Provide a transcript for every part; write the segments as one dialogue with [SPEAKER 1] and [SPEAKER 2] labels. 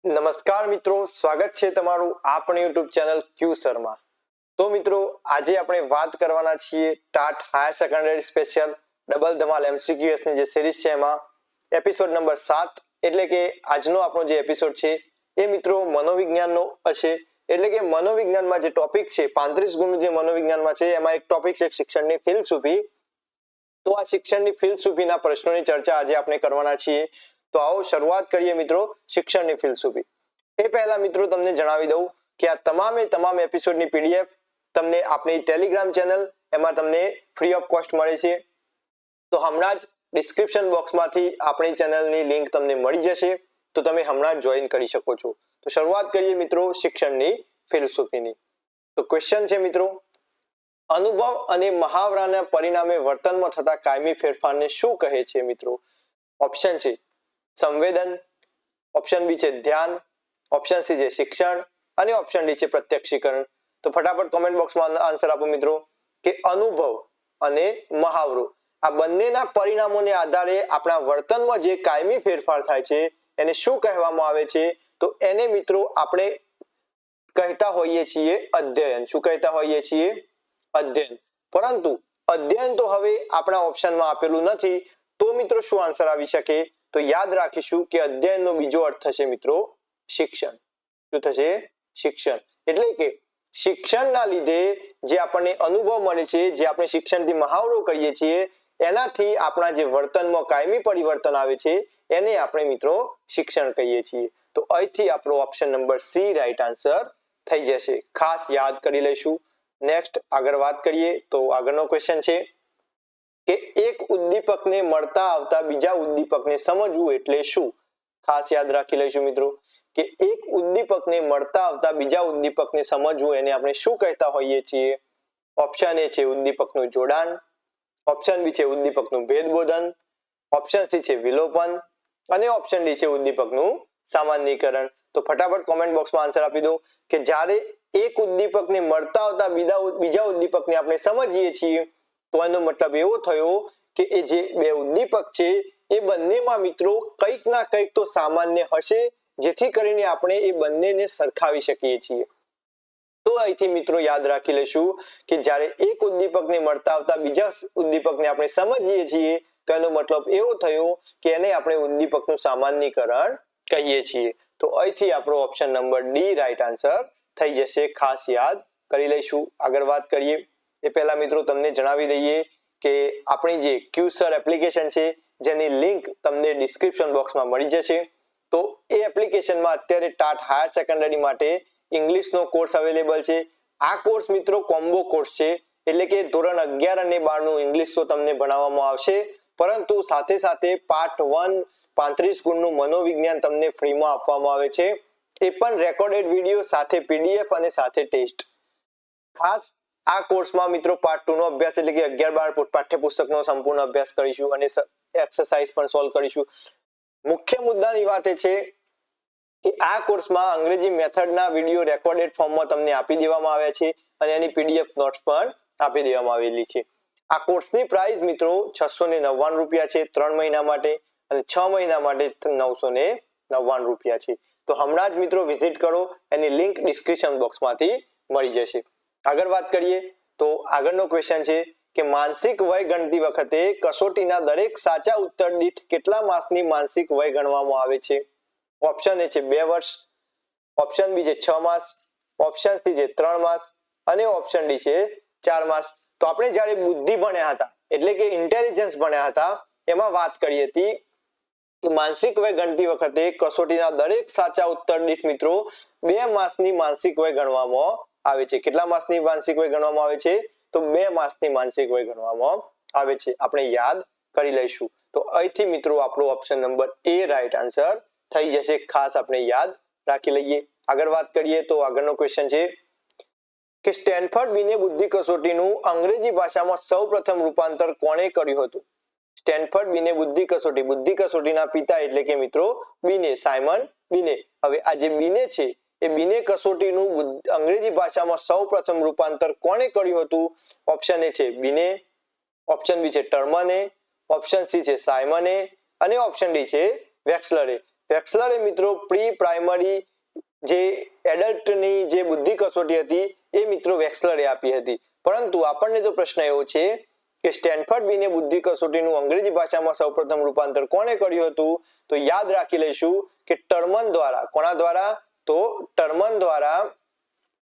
[SPEAKER 1] નમસ્કાર મિત્રો, સ્વાગત છે તમારું આપણી યુટ્યુબ ચેનલ ક્યુ શર્મા. તો મિત્રો, આજે આપણે વાત કરવાના છીએ TAT higher secondary special double ધમાલ MCQS ની જે સિરીઝ છે એમાં એપિસોડ નંબર 7 એટલે કે આજનો આપણો જે એપિસોડ છે એ મિત્રો મનોવિજ્ઞાનનો હશે. એટલે કે મનોવિજ્ઞાનમાં જે ટોપિક છે 35 ગુણનું જે મનોવિજ્ઞાનમાં છે એમાં એક ટોપિક છે શિક્ષણની ફિલસૂફી. તો આ શિક્ષણની ફિલસૂફીના પ્રશ્નોની ચર્ચા આજે આપણે કરવાના છીએ. તો આવો શરૂઆત કરીએ મિત્રો શિક્ષણની ફિલસૂફી. એ પહેલા મિત્રો તમને જણાવી દઉં કે આ તમામ એપિસોડની PDF તમને આપણી ટેલિગ્રામ ચેનલ એમાં તમને ફ્રી ઓફ કોસ્ટ મળે છે. તો હમણાં જ ડિસ્ક્રિપ્શન બોક્સમાંથી આપણી ચેનલની લિંક તમને મળી જશે, તો તમે હમણાં જ જોઈન કરી શકો છો. તો શરૂઆત કરીએ મિત્રો શિક્ષણની ફિલસૂફીની. તો ક્વેશ્ચન છે મિત્રો, અનુભવ અને મહાવરાના પરિણામે વર્તનમાં થતા કાયમી ફેરફારને શું કહે છે મિત્રો? ઓપ્શન છે સંવેદન, ઓપ્શન બી છે ધ્યાન, ઓપ્શન સી છે શિક્ષણ અને ઓપ્શન ડી છે પ્રત્યક્ષીકરણ. તો ફટાફટ કોમેન્ટ બોક્સમાં આન્સર આપો મિત્રો કે અનુભવ અને મહાવરો આ બંનેના પરિણામોને આધારે આપણા વર્તનમાં જે કાયમી ફેરફાર થાય છે એને શું કહેવામાં આવે છે? તો એને મિત્રો આપણે કહેતા હોઈએ છીએ અધ્યયન. શું કહેતા હોઈએ છીએ? અધ્યયન. પરંતુ અધ્યયન તો હવે આપણા ઓપ્શનમાં આપેલું નથી, તો મિત્રો શું આન્સર આવી શકે? તો યાદ રાખીશું કે અધ્યયનનો બીજો અર્થ થશે મિત્રો શિક્ષણ. શું થશે? શિક્ષણ. એટલે કે શિક્ષણના લીધે જે આપણને અનુભવ મળે છે, જે આપણે શિક્ષણથી મહાવરો કરીએ છીએ, એનાથી આપણા જે વર્તનમાં કાયમી પરિવર્તન આવે છે એને આપણે મિત્રો શિક્ષણ કહીએ છીએ. તો અહીંથી આપણો option number C right answer થઈ જશે. ખાસ યાદ કરી લઈશું. નેક્સ્ટ આગળ વાત કરીએ તો આગળનો ક્વેશ્ચન છે કે એક ઉદ્દીપકને મળતા આવતા બીજા ઉદ્દીપકને સમજવું એટલે શું? ખાસ યાદ રાખી લઈશું મિત્રો કે એક ઉદ્દીપકને મળતા આવતા બીજા ઉદ્દીપકને સમજવું એને આપણે શું કહેતા હોઈએ છીએ? ઓપ્શન એ છે ઉદ્દીપકનું જોડાણ, ઓપ્શન બી છે ઉદ્દીપકનું ભેદબોધન, ઓપ્શન સી છે વિલોપન અને ઓપ્શન ડી છે ઉદ્દીપકનું સામાન્યીકરણ. તો ફટાફટ કોમેન્ટ બોક્સમાં આન્સર આપી દો કે જ્યારે એક ઉદ્દીપકને મળતા આવતા બીજા ઉદ્દીપકને આપણે સમજીએ છીએ તો એનો મતલબ એવો થયો કે એ જે બે ઉદ્દીપક છે એ બંનેમાં મિત્રો કંઈક ના કંઈક તો સામાન્ય હશે, જેથી કરીને આપણે એ બંનેને સરખાવી શકીએ છીએ. તો અહીંથી મિત્રો યાદ રાખી લઈશું કે જ્યારે એક ઉદ્દીપકને મળતા આવતા બીજા ઉદ્દીપકને આપણે સમજીએ છીએ તો એનો મતલબ એવો થયો કે એને આપણે ઉદ્દીપકનું સામાન્યીકરણ કહીએ છીએ. તો અહીંથી આપણો option number D right answer થઈ જશે. ખાસ યાદ કરી લઈશું. આગળ વાત કરીએ એ પહેલા મિત્રો તમને જણાવી દઈએ કે આપણી જે ક્યુસર એપ્લિકેશન છે જેની લિંક તમને ડિસ્ક્રિપ્શન બોક્સમાં મળી જશે. તો એ એપ્લિકેશનમાં અત્યારે ટાટ હાયર સેકન્ડરી માટે ઇંગ્લિશનો કોર્સ અવેલેબલ છે. આ કોર્સ મિત્રો કોમ્બો કોર્સ છે, એટલે કે ધોરણ 11 અને 12 નું ઇંગ્લિશ તો તમને ભણાવવામાં આવશે, પરંતુ સાથે સાથે પાર્ટ 1 35 ગુણનું મનોવિજ્ઞાન તમને ફ્રીમાં આપવામાં આવે છે. એ પણ રેકોર્ડેડ વિડીયો સાથે PDF અને સાથે ટેસ્ટ. ખાસ આ કોર્સમાં મિત્રો પાર્ટ 2 નો અભ્યાસ એટલે કે 11-12 પાઠ્યપુસ્તકનો સંપૂર્ણ અભ્યાસ કરીશું અને એક્સરસાઇઝ પણ સોલ્વ કરીશું. મુખ્ય મુદ્દાની વાત એ છે કે આ કોર્સમાં અંગ્રેજી મેથડના વિડીયો રેકોર્ડેડ ફોર્મમાં તમને આપી દેવામાં આવ્યા છે અને એની PDF નોટ્સ પણ આપી દેવામાં આવેલી છે. આ કોર્સની પ્રાઇસ મિત્રો 699 રૂપિયા છે 3 મહિના માટે અને 6 મહિના માટે 999 રૂપિયા છે. તો હમણાં જ મિત્રો વિઝિટ કરો, એની લિંક ડિસ્ક્રિપ્શન બોક્સમાંથી મળી જશે. આગળ વાત કરીએ તો આગળનો ક્વેશ્ચન છે કે માનસિક વય ગણતી વખતે કસોટીના દરેક સાચા ઉત્તર દીઠ કેટલા માસની માનસિક વય ગણવામાં આવે છે? ઓપ્શન એ છે 2 વર્ષ, ઓપ્શન બી છે 6 માસ, ઓપ્શન સી છે 3 માસ અને ઓપ્શન ડી છે 4 માસ. તો આપણે જ્યારે બુદ્ધિ ભણ્યા હતા એટલે કે ઇન્ટેલિજન્સ ભણ્યા હતા એમાં વાત કરી હતી કે માનસિક વય ગણતી વખતે કસોટીના દરેક સાચા ઉત્તર દીઠ મિત્રો 2 માસની માનસિક વય ગણવામાં આવે છે. કેટલા માસની માનસિક વય ગણવામાં આવે છે? તો 2 માસની માનસિક વય ગણવામાં આવે છે. આપણે યાદ કરી લઈશું. તો અહીંથી મિત્રો આપણો ઓપ્શન નંબર એ રાઈટ આન્સર થઈ જશે. ખાસ આપણે યાદ રાખી લઈએ. આગળ વાત કરીએ તો આગળનો ક્વેશ્ચન છે કે સ્ટેનફોર્ડ બીને બુદ્ધિ કસોટીનું અંગ્રેજી ભાષામાં સૌપ્રથમ રૂપાંતર કોણે કર્યું હતું? સ્ટેનફોર્ડ બીને બુદ્ધિ કસોટીના પિતા એટલે કે મિત્રો બીને, સાયમન બીને. હવે આ જે બીને છે એ બીને કસોટીનું અંગ્રેજી ભાષામાં સૌપ્રથમ રૂપાંતર કોણે કર્યું હતું? ઓપ્શન એ છે બીને, ઓપ્શન બી છે ટર્મને, ઓપ્શન સી છે સાયમને અને ઓપ્શન ડી છે વેક્સલરે. વેક્સલરે મિત્રો પ્રી પ્રાઇમરી જે એડલ્ટની જે બુદ્ધિ કસોટી હતી એ મિત્રો વેક્સલરે આપી હતી, પરંતુ આપણને જો પ્રશ્ન એવો છે કે સ્ટેનફોર્ડ બીને બુદ્ધિ કસોટીનું અંગ્રેજી ભાષામાં સૌપ્રથમ રૂપાંતર કોણે કર્યું હતું, તો યાદ રાખી લઈશું કે ટર્મન દ્વારા. કોના દ્વારા? તો ટર્મન દ્વારા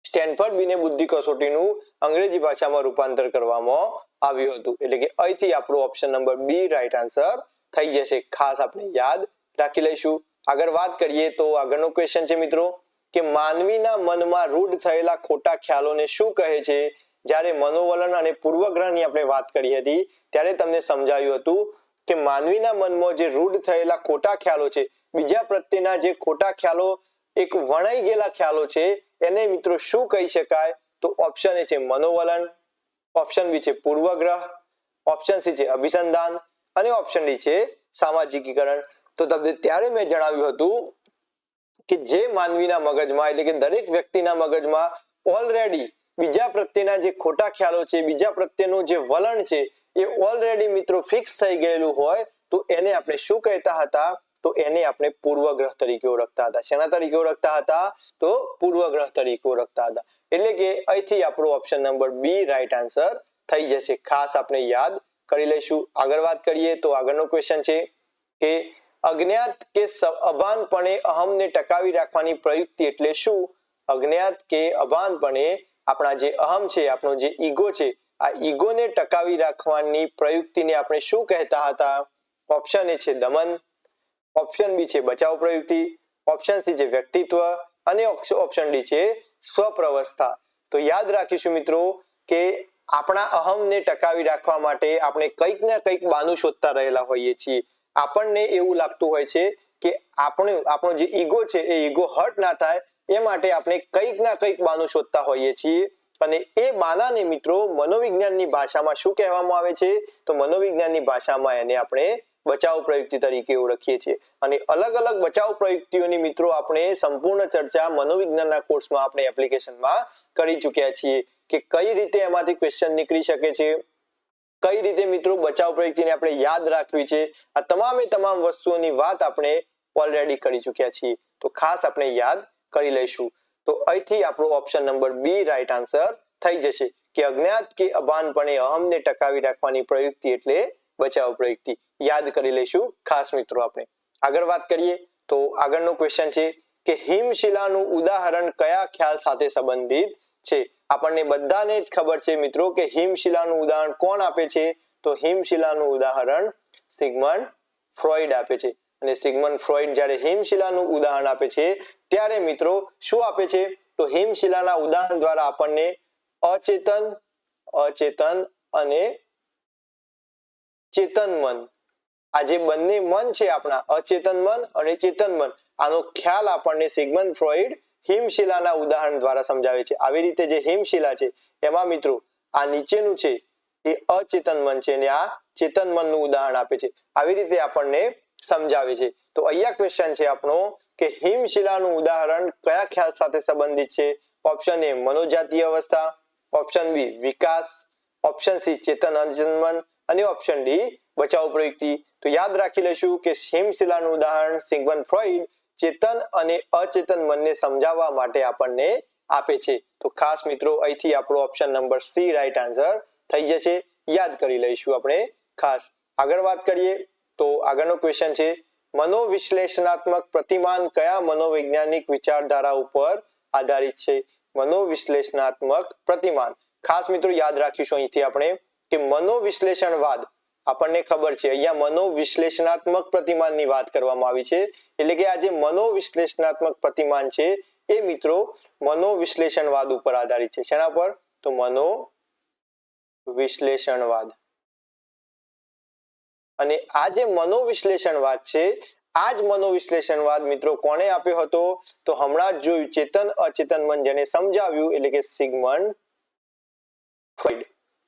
[SPEAKER 1] સ્ટેનફોર્ડ બીને બુદ્ધિ કસોટીનું અંગ્રેજી ભાષામાં રૂપાંતર કરવામાં આવ્યું હતું. એટલે કે અહીંથી આપણો option number B right answer થઈ જશે. ખાસ આપણે યાદ રાખી લઈશું. આગળ વાત કરીએ તો આગળનો ક્વેશ્ચન છે મિત્રો કે માનવીના મનમાં રૂઢ થયેલા ખોટા ખ્યાલોને શું કહે છે? જ્યારે મનોવલણ અને પૂર્વગ્રહની આપણે વાત કરી હતી ત્યારે તમને સમજાવ્યું હતું કે માનવીના મનમાં જે રૂઢ થયેલા ખોટા ખ્યાલો છે, બીજા પ્રત્યેના જે ખોટા ખ્યાલો, એક વણાઈ ગયેલા ખ્યાલો છે, એને મિત્રો શું કહી શકાય? તો ઓપ્શન એ છે મનોવલણ, ઓપ્શન બી છે પૂર્વગ્રહ, ઓપ્શન સી છે અભિસંધાન અને ઓપ્શન ડી છે સામાજિકીકરણ. તો તમને ત્યારે મેં જણાવ્યું હતું કે જે માનવીના મગજમાં એટલે કે દરેક વ્યક્તિના મગજમાં ઓલરેડી બીજા પ્રત્યેના જે ખોટા ખ્યાલો છે, બીજા પ્રત્યેનું જે વલણ છે એ ઓલરેડી મિત્રો ફિક્સ થઈ ગયેલું હોય તો એને આપણે શું કહેતા હતા? તો એને આપણે પૂર્વગ્રહ તરીકે ઓળખતા હતા. શેના તરીકે ઓળખતા હતા? તો પૂર્વગ્રહ તરીકે ઓળખતા હતા. એટલે કે અહીંથી આપણો option number B right answer થઈ જશે. ખાસ આપણે યાદ કરી લઈશું. આગળ વાત કરીએ તો આગળનો ક્વેશ્ચન છે કે અજ્ઞાત કે અભાનપણે અહમને ટકાવી રાખવાની પ્રયુક્તિ એટલે શું? અજ્ઞાત કે અભાનપણે આપણા જે અહમ છે, આપણો જે ઈગો છે, આ ઈગોને ટકાવી રાખવાની પ્રયુક્તિને આપણે શું કહેતા હતા? ઓપ્શન એ છે દમન, ઓપ્શન બી છે બચાવ પ્રયુક્તિ, ઓપ્શન સી છે વ્યક્તિત્વ અને ઓપ્શન ડી છે સ્વપ્રવસ્થા. તો યાદ રાખીશું મિત્રો કે આપણા અહમને ટકાવી રાખવા માટે આપણે કંઈક ને કંઈક બાનું શોધતા રહેલા હોઈએ છીએ. આપણને એવું લાગતું હોય છે કે આપણો જે ઈગો છે એ ઈગો હર્ટ ના થાય એ માટે આપણે કંઈક ના કંઈક બાનું શોધતા હોઈએ છીએ, અને એ બાનાને મિત્રો મનોવિજ્ઞાનની ભાષામાં શું કહેવામાં આવે છે? તો મનોવિજ્ઞાનની ભાષામાં એને આપણે બચાવ પ્રયુક્તિ તરીકે ઓળખીએ છીએ. અને અલગ અલગ બચાવ પ્રયુક્તિઓની મિત્રો આપણે સંપૂર્ણ ચર્ચા મનોવિજ્ઞાનના કોર્સમાં આપણે એપ્લિકેશનમાં કરી ચૂક્યા છીએ કે કઈ રીતે એમાંથી ક્વેશ્ચન નીકળી શકે છે, કઈ રીતે મિત્રો બચાવ પ્રયુક્તિને આપણે યાદ રાખવી છે. આ તમામે તમામ વસ્તુઓની વાત આપણે ઓલરેડી કરી ચૂક્યા છીએ. તો ખાસ આપણે યાદ કરી લઈશું. તો અહીંથી આપણો option number B right answer થઈ જશે કે અજ્ઞાત કે અભાનપણે અહમને ટકાવી રાખવાની પ્રયુક્તિ એટલે બચાવ પ્રયુક્તિ. યાદ કરી લઈશું ખાસ મિત્રો. આપણે આગળ વાત કરીએ તો આગળનો ક્વેશ્ચન છે કે હિમશિલાનું ઉદાહરણ કયા ખ્યાલ સાથે સંબંધિત છે? આપણને બધાને જ ખબર છે મિત્રો કે હિમશિલાનું ઉદાહરણ કોણ આપે છે? તો હિમશિલાનું ઉદાહરણ સિગમન્ડ ફ્રોઈડ આપે છે. અને સિગમન્ડ ફ્રોઈડ જ્યારે હિમશિલાનું ઉદાહરણ આપે છે ત્યારે મિત્રો શું આપે છે? તો હિમશિલાના ઉદાહરણ દ્વારા આપણને અચેતન અને ચેતન મન, આ જે બંને મન છે આપણા, અચેતન મન અને ચેતન મન, આનો ખ્યાલ આપણને સિગમન્ડ ફ્રોઈડ હિમશિલાના ઉદાહરણ દ્વારા સમજાવે છે. આવી રીતે જે હિમશિલા છે એમાં મિત્રો આ નીચેનું છે એ અચેતન મન છે અને આ ચેતન મનનું ઉદાહરણ આપે છે. આવી રીતે આપણને સમજાવે છે. તો અહીંયા ક્વેશ્ચન છે આપણો કે હિમશિલાનું ઉદાહરણ કયા ખ્યાલ સાથે સંબંધિત છે? ઓપ્શન એ મનોજાતીય અવસ્થા, ઓપ્શન બી વિકાસ, ઓપ્શન સી ચેતન અચેતન મન અને ઓપ્શન ડી બચાવ પ્રયુક્તિ. તો યાદ રાખી લઈશું કે હિમશિલાનું ઉદાહરણ સિગમન્ડ ફ્રોઈડ ચેતન અને અચેતન મનને સમજાવવા માટે આપણને આપે છે. તો ખાસ મિત્રો અહીંથી આપણો option number C right answer થઈ જશે. યાદ કરી લઈશું આપણે ખાસ. આગળ વાત કરીએ તો આગળનો ક્વેશ્ચન છે મનોવિશ્લેષણાત્મક પ્રતિમાન કયા મનોવૈજ્ઞાનિક વિચારધારા ઉપર આધારિત છે? મનોવિશ્લેષણાત્મક પ્રતિમાન. ખાસ મિત્રો યાદ રાખીશું અહીંથી આપણે કે મનોવિશ્લેષણવાદ, આપણને ખબર છે અહીંયા મનોવિશ્લેષણાત્મક પ્રતિમાનની વાત કરવામાં આવી છે. એટલે કે આ જે મનોવિશ્લેષણાત્મક પ્રતિમાન છે એ મિત્રો મનોવિશ્લેષણવાદ ઉપર આધારિત છે. શેના પર? તો મનોવિશ્લેષણવાદ. અને આ જે મનોવિશ્લેષણવાદ છે, આ જ મનોવિશ્લેષણવાદ મિત્રો કોણે આપ્યો હતો? તો હમણાં જ જોયું ચેતન અચેતન મન જેને સમજાવ્યું એટલે કે સિગમન્ડ ફ્રોઈડ.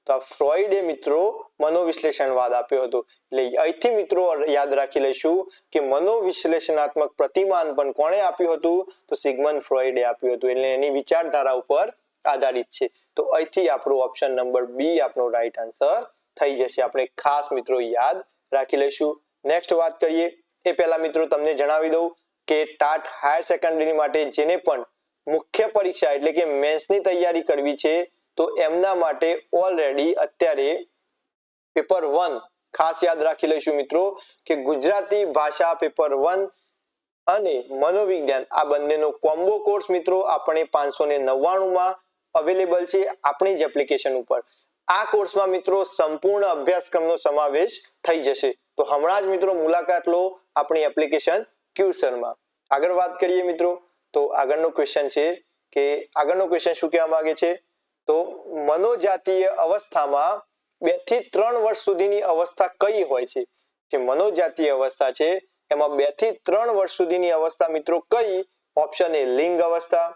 [SPEAKER 1] તો આ ફ્રોઈડે મિત્રો મનોવિશ્લેષણવાદ આપ્યો હતો. એટલે અહીંથી મિત્રો યાદ રાખી લઈશું કે મનોવિશ્લેષણાત્મક પ્રતિમાન પણ કોણે આપ્યું હતું? તો સિગમન્ડ ફ્રોઈડે આપ્યું હતું. એટલે એની વિચારધારા ઉપર આધારિત છે. તો અહીંથી આપણો ઓપ્શન નંબર બી આપણો રાઈટ આન્સર થઈ જશે. આપણે ખાસ મિત્રો યાદ રાખી લઈશું. નેક્સ્ટ વાત કરીએ એ પહેલા મિત્રો તમને જણાવી દઉં કે ટાટ હાયર સેકન્ડરી માટે જેને પણ મુખ્ય પરીક્ષા એટલે કે મેન્સની તૈયારી કરવી છે તો એમના માટે ઓલરેડી અત્યારે પેપર 1 ખાસ યાદ રાખી લઈશું મિત્રો કે ગુજરાતી ભાષા પેપર 1 અને મનોવિજ્ઞાન આ બંનેનો કોમ્બો કોર્સ મિત્રો આપણે 599 માં અવેલેબલ છે આપણી જ એપ્લિકેશન ઉપર। આ કોર્સમાં મિત્રો સંપૂર્ણ અભ્યાસક્રમનો સમાવેશ થઈ જશે તો હમણાં જ મિત્રો મુલાકાત લો આપણી એપ્લિકેશન ક્યુસરમાં। આગળ વાત કરીએ મિત્રો તો આગળનો ક્વેશ્ચન છે કે આગળનો ક્વેશ્ચન શું કહેવા માંગે છે તો મનોજાતીય અવસ્થામાં 2 થી 3 વર્ષ સુધીની અવસ્થા કઈ હોય છે? જે મનોજાતીય અવસ્થા છે એમાં 2 થી 3 વર્ષ સુધીની અવસ્થા મિત્રો કઈ? ઓપ્શન એ લિંગ અવસ્થા,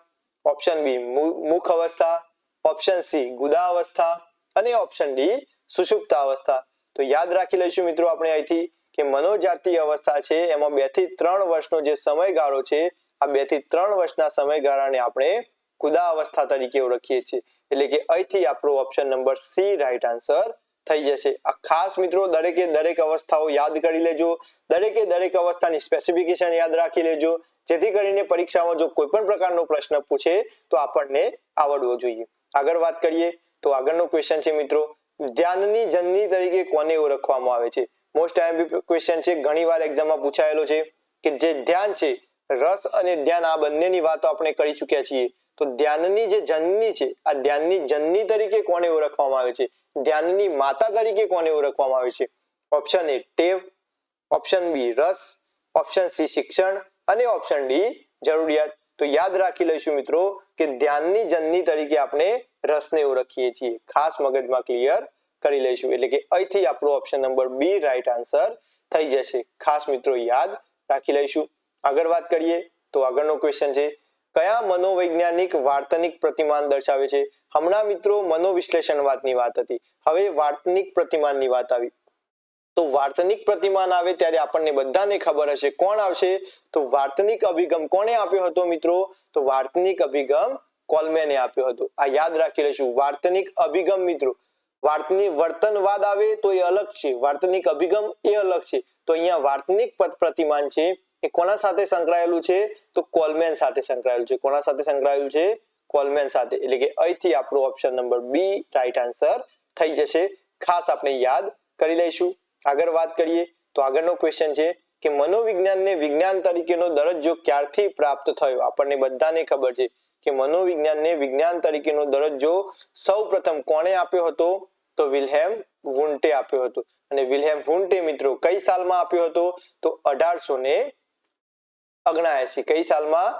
[SPEAKER 1] ઓપ્શન બી મુખ અવસ્થા, ઓપ્શન સી ગુદા અવસ્થા અને ઓપ્શન ડી સુષુપ્ત અવસ્થા। તો યાદ રાખી લઈશું મિત્રો આપણે અહીંથી કે મનોજાતીય અવસ્થા છે એમાં 2 થી 3 વર્ષનો જે સમયગાળો છે આ 2 થી 3 વર્ષના સમયગાળાને આપણે ગુદા અવસ્થા તરીકે ઓળખીએ છીએ એટલે કે અહીંથી આપણો option number C right answer થઈ જશે। આ ખાસ મિત્રો દરેકે દરેક અવસ્થાઓ યાદ કરી લેજો, દરેકે દરેક અવસ્થાની સ્પેસિફિકેશન યાદ રાખી લેજો જેથી કરીને પરીક્ષામાં જો કોઈ પણ પ્રકારનો પ્રશ્ન પૂછે તો આપણને આવડવો જોઈએ। આગળ વાત કરીએ તો આગળનો ક્વેશ્ચન છે મિત્રો ધ્યાનની જનની તરીકે કોને ઓળખવામાં આવે છે? મોસ્ટ આઈએમપી ક્વેશ્ચન છે, ઘણીવાર એક્ઝામમાં પૂછાયેલો છે કે જે ધ્યાન છે રસ અને ધ્યાન આ બંનેની વાતો આપણે કરી ચૂક્યા છીએ તો ધ્યાનની જે જનની છે આ ધ્યાનની જનની તરીકે કોને ઓળખવામાં આવે છે? ધ્યાનની માતા તરીકે કોને ઓળખવામાં આવે છે? ઓપ્શન એ ટેવ, ઓપ્શન બી રસ, ઓપ્શન સી શિક્ષણ અને ઓપ્શન ડી જરૂરિયાત। તો યાદ રાખી લઈશું મિત્રો કે ધ્યાનની જનની તરીકે આપણે રસને ઓળખીએ છીએ, ખાસ મગજમાં ક્લિયર કરી લઈશું એટલે કે અહીંથી આપણો option number B right answer થઈ જશે, ખાસ મિત્રો યાદ રાખી લઈશું। આગળ વાત કરીએ તો આગળનો ક્વેશ્ચન છે કયા મનોવૈજ્ઞાનિક વાર્તનિક પ્રતિમાન દર્શાવે છે? હમણાં મિત્રો મનોવિશ્લેષણવાદની વાત હતી, હવે વાર્તનિક પ્રતિમાનની વાત આવી તો વાર્તનિક પ્રતિમાન આવે ત્યારે આપણને બધાને ખબર હશે કોણ આવશે તો વાર્તનિક અભિગમ કોણે આપ્યો હતો મિત્રો? તો વાર્તનિક અભિગમ કોલમેને આપ્યો હતો। આ યાદ રાખી લઈશું વાર્તનિક અભિગમ મિત્રો, વાર્તનિક વર્તનવાદ આવે તો એ અલગ છે, વાર્તનિક અભિગમ એ અલગ છે। તો અહીંયા વાર્તનિક પ્રતિમાન છે એ કોના સાથે સંકળાયેલું છે તો કોલમેન સાથે સંકળાયેલું છે। કોના સાથે સંકળાયેલું છે? કોલમેન સાથે એટલે કે અહીંથી આપણો option number B right answer થઈ જશે, ખાસ આપણે યાદ કરી લઈશું। આગળ વાત કરીએ તો આગળનો ક્વેશ્ચન છે કે મનોવિજ્ઞાનને વિજ્ઞાન તરીકેનો દરજ્જો ક્યારથી પ્રાપ્ત થયો? આપણને બધાને ખબર છે કે મનોવિજ્ઞાનને વિજ્ઞાન તરીકેનો દરજ્જો સૌપ્રથમ કોણે આપ્યો હતો તો વિલ્હેમ વુન્ટે આપ્યો હતો અને વિલ્હેમ વુન્ટે મિત્રો કઈ સાલમાં આપ્યો હતો તો 1879। કઈ સાલમાં?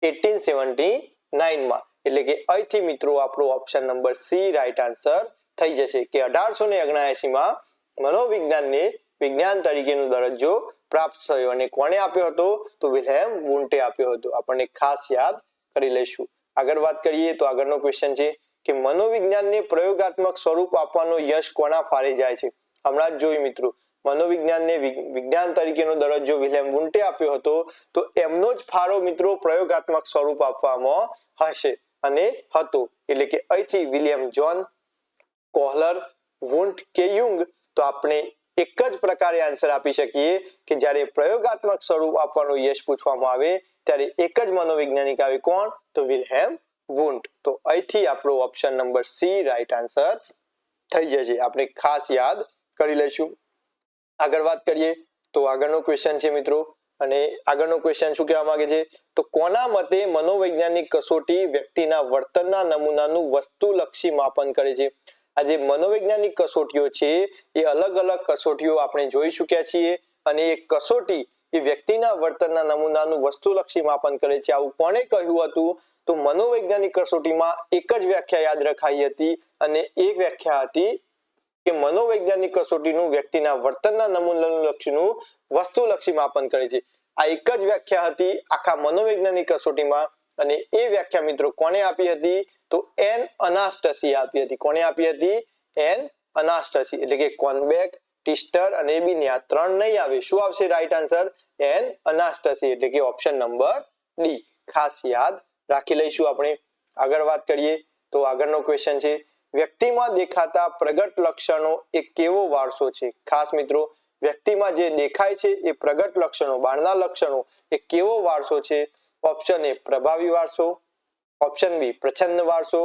[SPEAKER 1] 1879 માં એટલે કે અહીંથી મિત્રો આપણો option number C right answer થઈ જશે કે 1879 માં મનોવિજ્ઞાનને વિજ્ઞાન તરીકેનો દરજ્જો પ્રાપ્ત થયો અને કોણે આપ્યો હતો તો વિલ્હેમ વુન્ટે આપ્યો હતો, આપણને ખાસ યાદ કરી લઈશું। આગળ વાત કરીએ તો આગળનો ક્વેશ્ચન છે કે મનોવિજ્ઞાનને પ્રયોગાત્મક સ્વરૂપ આપવાનો યશ કોના ફાળે જાય છે? હમણાં જ જોયું મિત્રો મનોવિજ્ઞાનને વિજ્ઞાન તરીકેનો દરજ્જો વિલ્હેમ વુન્ટે આપ્યો હતો તો એમનો જ ફાળો મિત્રો પ્રયોગાત્મક સ્વરૂપ આપવામાં હશે અને હતો એટલે કે અહીંથી વિલિયમ જોન, કોહલર, વુન્ટ કે યુંગ। તો આપણે એક જ પ્રકારે આન્સર આપી શકીએ કે જ્યારે પ્રયોગાત્મક સ્વરૂપ આપવાનો યશ પૂછવામાં આવે ત્યારે એક જ મનોવૈજ્ઞાનિક આવે કોણ તો વિલ્હેમ વુન્ટ। તો અહીંથી આપણો option number C right answer થઈ જશે, આપણે ખાસ યાદ કરી લઈશું। આગળ વાત કરીએ તો આગળનો ક્વેશ્ચન છે મિત્રો અને આગળનો ક્વેશ્ચન શું કહેવા માંગે છે તો કોના મતે મનોવૈજ્ઞાનિક કસોટી વ્યક્તિના વર્તનના નમૂનાનું વસ્તુલક્ષી માપન કરે છે? આ જે મનોવૈજ્ઞાનિક કસોટીઓ છે એ અલગ અલગ કસોટીઓ આપણે જોઈ ચૂક્યા છીએ અને એ કસોટી એ વ્યક્તિના વર્તનના નમૂનાનું વસ્તુલક્ષી માપન કરે છે। આવું કોણે કહ્યું હતું તો મનોવૈજ્ઞાનિક કસોટીમાં એક જ વ્યાખ્યા યાદ રખાઈ હતી અને એ વ્યાખ્યા હતી કે મનોવૈજ્ઞાનિક કસોટીનું વ્યક્તિના વર્તનના નમૂનાનું લક્ષીનું વસ્તુલક્ષી માપન કરે છે। આ એક જ વ્યાખ્યા હતી આખા મનોવૈજ્ઞાનિક કસોટીમાં અને એ વ્યાખ્યા મિત્રો કોણે આપી હતી તો એન અનાસ્ટસી આપી હતી। કોણે આપી હતી? એન અનાસ્ટસી એટલે કે કોનબેક, ટિસ્ટર અને બિની આ ત્રણ નહીં આવે, શું આવશે રાઈટ આન્સર? એન અનાસ્ટસી એટલે કે ઓપ્શન નંબર ડી, ખાસ યાદ રાખી લઈશું આપણે। આગળ વાત કરીએ તો આગળનો ક્વેશ્ચન છે વ્યક્તિમાં દેખાતા પ્રગટ લક્ષણો એ કેવો વારસો છે? ખાસ મિત્રો વ્યક્તિમાં જે દેખાય છે એ પ્રગટ લક્ષણો, બહારના લક્ષણો એ કેવો વારસો છે? ઓપ્શન એ પ્રભાવી વારસો, ઓપ્શન બી પ્રચ્છન્ન વારસો,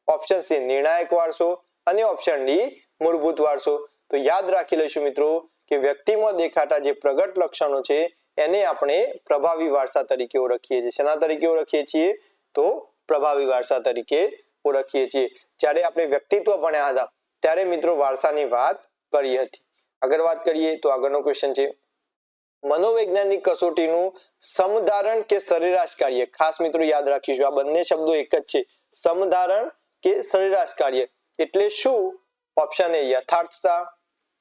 [SPEAKER 1] ઓપ્શન સી નિર્ણાયક વારસો અને ઓપ્શન ડી મૂળભૂત વારસો. તો યાદ રાખી લઈશું મિત્રો કે વ્યક્તિમાં દેખાતા જે પ્રગટ લક્ષણો છે એને આપણે પ્રભાવી વારસા તરીકે ઓળખીએ છીએ. શેના તરીકે ઓળખીએ છીએ? તો પ્રભાવી વારસા તરીકે ઓળખીએ છીએ. જ્યારે આપણે વ્યક્તિત્વ ભણ્યા હતા ત્યારે મિત્રો વારસાની વાત કરી હતી. આગળ વાત કરીએ તો આગળનો ક્વેશ્ચન છે મનોવૈજ્ઞાનિક કસોટીનું સમધારણ કે સરેરાશ કાર્ય. ખાસ મિત્રો યાદ રાખીશું આ બંને શબ્દો એક જ છે, સમધારણ કે સરેરાશ કાર્ય એટલે શું? ઓપ્શન એ યથાર્થતા,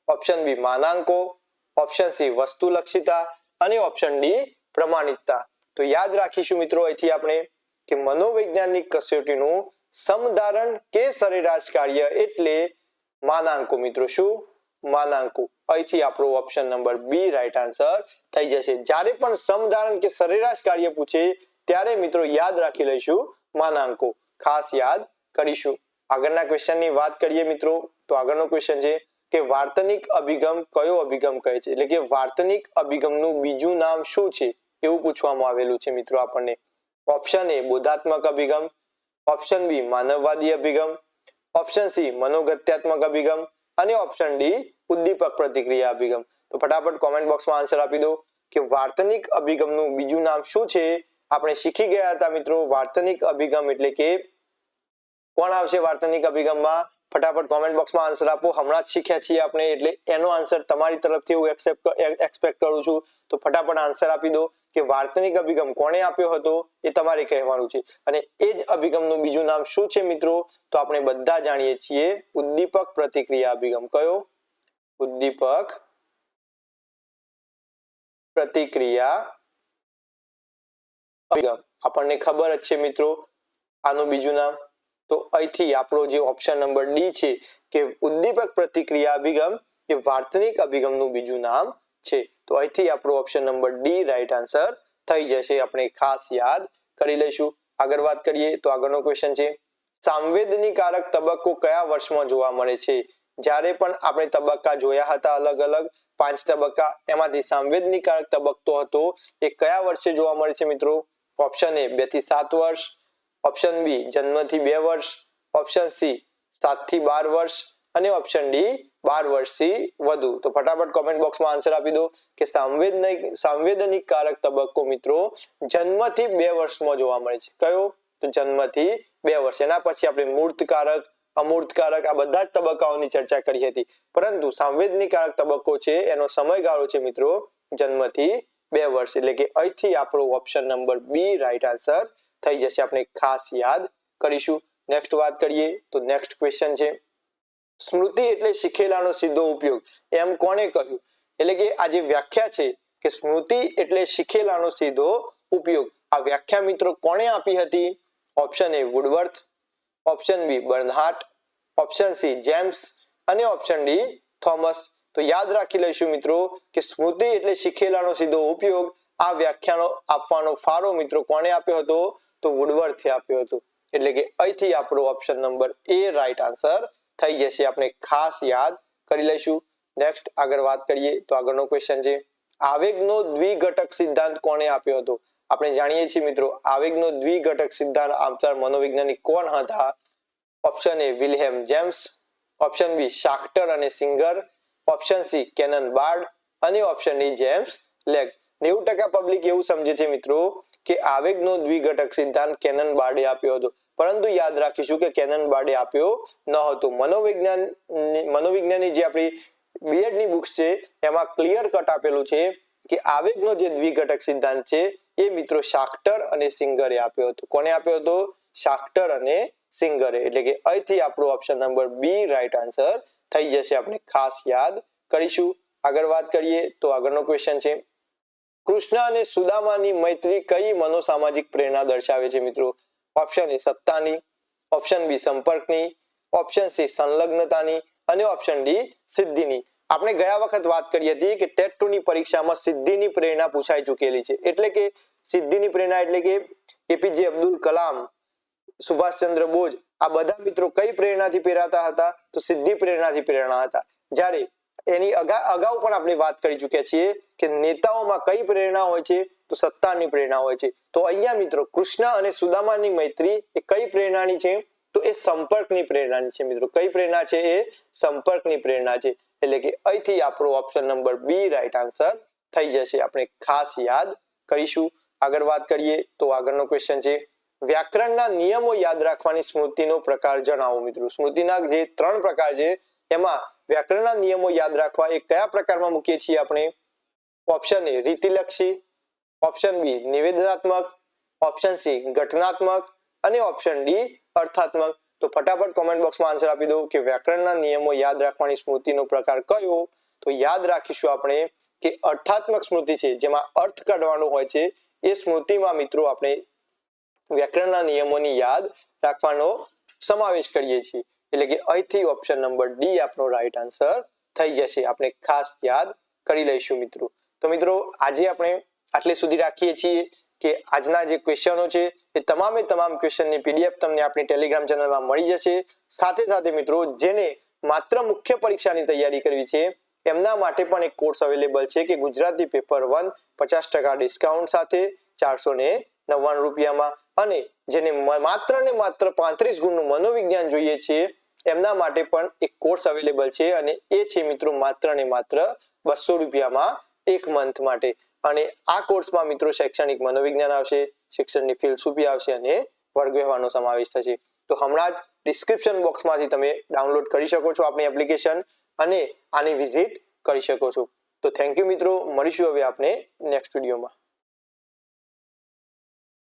[SPEAKER 1] ઓપ્શન બી માનાંકો, ઓપ્શન સી વસ્તુલક્ષિતા અને ઓપ્શન ડી પ્રમાણિકતા. તો યાદ રાખીશું મિત્રો અહીંથી આપણે કે મનોવૈજ્ઞાનિક કસોટીનું સમધારણ કે સરેરાશ કાર્ય એટલે માનાંકો. મિત્રો શું? માનાંકો. અહીંથી આપણો option number B right answer થઈ જશે. જ્યારે પણ સમધારણ કે સરેરાશ કાર્ય પૂછે ત્યારે મિત્રો યાદ રાખી લઈશું માનાંકો, ખાસ યાદ કરીશું. આગળના ક્વેશ્ચનની વાત કરીએ મિત્રો તો આગળનો ક્વેશ્ચન છે કે વાર્તનિક અભિગમ કયો અભિગમ કહે છે? એટલે કે વાર્તનિક અભિગમનું બીજું નામ શું છે એવું પૂછવામાં આવેલું છે મિત્રો આપણને. ઓપ્શન એ બોધાત્મક અભિગમ, ઓપ્શન બી માનવવાદી અભિગમ, ઓપ્શન સી મનોગત્યાત્મક અભિગમ અને ઓપ્શન ડી ઉદ્દીપક પ્રતિક્રિયા અભિગમ. તો ફટાફટ કોમેન્ટ બોક્સમાં આન્સર આપી દો કે વાર્તનિક અભિગમનું બીજું નામ શું છે? આપણે શીખી ગયા હતા મિત્રો વાર્તનિક અભિગમ એટલે કે કોણ આવશે વાર્તનિક અભિગમમાં? ફટાફટ કોમેન્ટ બોક્સમાં આન્સર આપો. હમણાં જ શીખ્યા છીએ આપણે એટલે એનો આન્સર તમારી તરફથી હું એક્સપેક્ટ કરું છું. તો ફટાફટ આન્સર આપી દો કે વાર્તનિક અભિગમ કોણે આપ્યો હતો એ તમારે કહેવાનું છે. અને એ જ અભિગમનું બીજું નામ શું છે મિત્રો? તો આપણે બધા જાણીએ છીએ ઉદ્દીપક પ્રતિક્રિયા અભિગમ. કયો? ઉદ્દીપક પ્રતિક્રિયા અભિગમ. આપણને ખબર જ છે મિત્રો આનું બીજું નામ. તો અહીંથી આપણો જે ઓપ્શન નંબર ડી છે કે ઉદ્દીપક પ્રતિક્રિયા અભિગમ એ વાર્તનિક અભિગમનું બીજું નામ છે. તો અહીંથી આપણો option number D right answer થઈ જશે. આપણે ખાસ યાદ કરી લઈશું. આગળ વાત કરીએ તો આગળનો ક્વેશ્ચન છે સાંવેદનીકારક તબક્કો કયા વર્ષમાં જોવા મળે છે? જ્યારે પણ આપણે તબક્કા જોયા હતા અલગ અલગ 5 તબક્કા, એમાંથી સાંવેદનીકારક તબક્કો હતો એ કયા વર્ષે જોવા મળે છે મિત્રો? ઓપ્શન એ 2 થી 7 વર્ષ, ઓપ્શન બી જન્મથી 2 વર્ષ, ઓપ્શન સી 7 થી 12 વર્ષ અને ઓપ્શન ડી 12 વર્ષથી વધુ. તો ફટાફટ કોમેન્ટ બોક્સમાં આન્સર આપી દો કે સાંવેદનિકારક તબક્કો મિત્રો જન્મથી 2 વર્ષમાં જોવા મળે છે. કયો? તો જન્મથી 2 વર્ષ. એના પછી આપણે મૂર્તકારક, અમૂર્તકારક આ બધા જ તબક્કાઓની ચર્ચા કરી હતી, પરંતુ સાંવેદનિકારક તબક્કો છે એનો સમયગાળો છે મિત્રો જન્મથી 2 વર્ષ. એટલે કે અહીંથી આપણો option number B right answer થઈ જશે. આપણે ખાસ યાદ કરીશું. નેક્સ્ટ વાત કરીએ તો નેક્સ્ટ ક્વેશ્ચન છે સ્મૃતિ એટલે શીખેલાનો સીધો ઉપયોગ. એમ કોણે કહ્યું? એટલે કે આ જે વ્યાખ્યા છે કે સ્મૃતિ એટલે શીખેલાનો સીધો ઉપયોગ, આ વ્યાખ્યા મિત્રો કોણે આપી હતી? Option A Woodworth, option B Bernhardt, option C James અને ઓપ્શન ડી થોમસ. તો યાદ રાખી લઈશું મિત્રો કે સ્મૃતિ એટલે શીખેલાનો સીધો ઉપયોગ આ વ્યાખ્યાનો આપવાનો ફાળો મિત્રો કોણે આપ્યો હતો? તો વુડવર્થે આપ્યો હતો. એટલે કે અહીંથી આપણો ઓપ્શન નંબર એ રાઈટ આન્સર થઈ જશે. આપણે ખાસ યાદ કરી લઈશું. નેક્સ્ટ આગળ વાત કરીએ તો આગળનો ક્વેશ્ચન છે આવેગનો દ્વિઘટક સિદ્ધાંત કોણે આપ્યો હતો? આપણે જાણીએ છીએ મિત્રો આવેગનો દ્વિઘટક સિદ્ધાંત આપનાર મનોવૈજ્ઞાનિક કોણ હતા? Option A Wilhelm James, option B Schachter અને Singer, option C Cannon Bard અને ઓપ્શન ડી જેમ્સ લેગ. 90% પબ્લિક એવું સમજે છે મિત્રો કે આવેગનો દ્વિઘટક સિદ્ધાંત કેનન બાર્ડે આપ્યો હતો, પરંતુ યાદ રાખીશું કે કેનન બાર્ડે આપ્યો ન હતો. મનોવિજ્ઞાનની જે આપણી બીએડ ની બુક્સ છે એમાં ક્લિયર કટ આપેલું છે કે આવેગનો જે દ્વિઘટક સિદ્ધાંત છે એ મિત્રો શાખ્ટર અને સિંગરે આપ્યો હતો. કોને આપ્યો હતો? શાખ્ટર અને સિંગરે. એટલે કે અહીંથી આપણો option number B right answer થઈ જશે. આપણે ખાસ યાદ કરીશું. આગળ વાત કરીએ તો આગળનો ક્વેશ્ચન છે કૃષ્ણ અને સુદામાની મૈત્રી કઈ મનોસામાજિક પ્રેરણા દર્શાવે છે મિત્રો? ઓપ્શન એ સત્તાની, ઓપ્શન બી સંપર્કની, ઓપ્શન સી સંલગ્નતાની અને ઓપ્શન ડી સિદ્ધિની. આપણે ગયા વખત વાત કરી હતી કે ટેટ 2 ની પરીક્ષામાં સિદ્ધિની પ્રેરણા પૂછાઈ ચૂકેલી છે. એટલે કે સિદ્ધિની પ્રેરણા એટલે કે એપીજે અબ્દુલ કલામ, સુભાષચંદ્ર બોઝ આ બધા મિત્રો કઈ પ્રેરણાથી પ્રેરાતા હતા? તો સિદ્ધિ પ્રેરણાથી પ્રેરણા હતા. જ્યારે એની અગાઉ પણ આપણે વાત કરી ચૂક્યા છીએ કે નેતાઓમાં કઈ પ્રેરણા હોય છે, તો સત્તાની પ્રેરણા હોય છે. તો અહીંયા મિત્રો કૃષ્ણ અને સુદામાની મૈત્રી એ કઈ પ્રેરણાની છે, તો એ સંપર્કની પ્રેરણાની છે મિત્રો. કઈ પ્રેરણા છે? એ સંપર્કની પ્રેરણા છે. એટલે કે અહીંથી આપણો option number B right answer થઈ જશે. આપણે ખાસ યાદ કરીશું. આગળ વાત કરીએ તો આગળનો ક્વેશ્ચન છે, વ્યાકરણના નિયમો યાદ રાખવાની સ્મૃતિનો પ્રકાર જણાવો મિત્રો. સ્મૃતિના જે 3 પ્રકાર છે એમાં વ્યાકરણના નિયમો યાદ રાખવા એ કયા પ્રકારમાં મૂકીએ છીએ આપણે? ઓપ્શન એ રીતિલક્ષી, ઓપ્શન બી નિવેદનાત્મક, ઓપ્શન સી ઘટનાત્મક અને ઓપ્શન ડી અર્થાત્મક. તો ફટાફટ કોમેન્ટ બોક્સમાં આન્સર આપી દો કે વ્યાકરણના નિયમો યાદ રાખવાની સ્મૃતિનો પ્રકાર કયો? તો યાદ રાખીશું આપણે કે અર્થાત્મક સ્મૃતિ છે, જેમાં અર્થ કાઢવાનો હોય છે. એ સ્મૃતિમાં મિત્રો આપણે વ્યાકરણના નિયમોની યાદ રાખવાનો સમાવેશ કરીએ છીએ. એટલે કે અહીંથી ઓપ્શન નંબર ડી આપણો રાઈટ આન્સર થઈ જશે. આપણે ખાસ યાદ કરી લઈશું મિત્રો. તો મિત્રો આજે આપણે આટલે સુધી રાખીએ છીએ કે આજના જે ક્વેશ્ચનો છે એ તમામે તમામ ક્વેશ્ચનની પીડીએફ તમને આપણી ટેલિગ્રામ ચેનલમાં મળી જશે. સાથે સાથે મિત્રો જેને માત્ર મુખ્ય પરીક્ષાની તૈયારી કરવી છે એમના માટે પણ એક કોર્સ અવેલેબલ છે કે ગુજરાતી પેપર 1 50% ડિસ્કાઉન્ટ સાથે 499 રૂપિયામાં, અને જેને માત્ર ને માત્ર 35 ગુણનું મનોવિજ્ઞાન જોઈએ છે એમના માટે પણ એક કોર્સ અવેલેબલ છે, અને એ છે મિત્રો માત્ર ને માત્ર 200 રૂપિયામાં 1 મંથ માટે. અને આ કોર્સમાં મિત્રો શૈક્ષણિક મનોવિજ્ઞાન આવશે, શિક્ષણની ફિલસૂફી આવશે અને વર્ગ વ્યવહારનો સમાવેશ થશે. તો હમણાં જ ડિસ્ક્રિપ્શન બોક્સમાંથી તમે ડાઉનલોડ કરી શકો છો આપણી એપ્લિકેશન અને આની વિઝિટ કરી શકો છો. તો થેન્ક યુ મિત્રો, મળીશું હવે આપણે નેક્સ્ટ વિડીયોમાં.